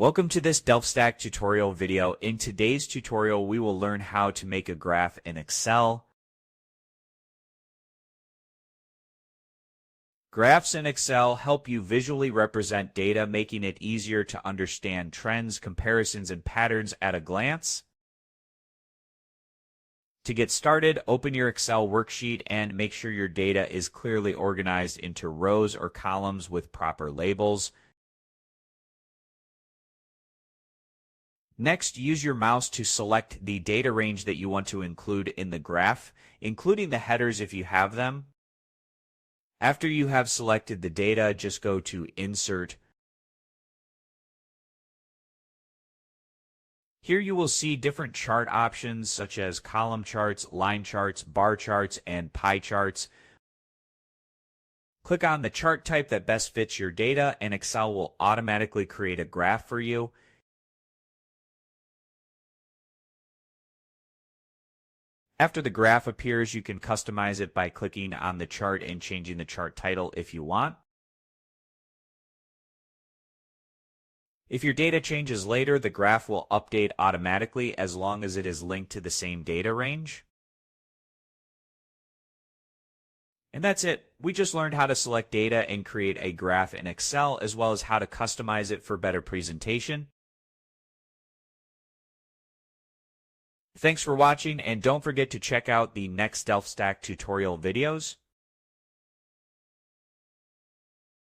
Welcome to this DelftStack tutorial video. In today's tutorial, we will learn how to make a graph in Excel. Graphs in Excel help you visually represent data, making it easier to understand trends, comparisons, and patterns at a glance. To get started, open your Excel worksheet and make sure your data is clearly organized into rows or columns with proper labels. Next, use your mouse to select the data range that you want to include in the graph, including the headers if you have them. After you have selected the data, just go to Insert. Here you will see different chart options such as column charts, line charts, bar charts, and pie charts. Click on the chart type that best fits your data, and Excel will automatically create a graph for you. After the graph appears, you can customize it by clicking on the chart and changing the chart title if you want. If your data changes later, the graph will update automatically as long as it is linked to the same data range. And that's it. We just learned how to select data and create a graph in Excel, as well as how to customize it for better presentation. Thanks for watching, and don't forget to check out the next DelftStack tutorial videos.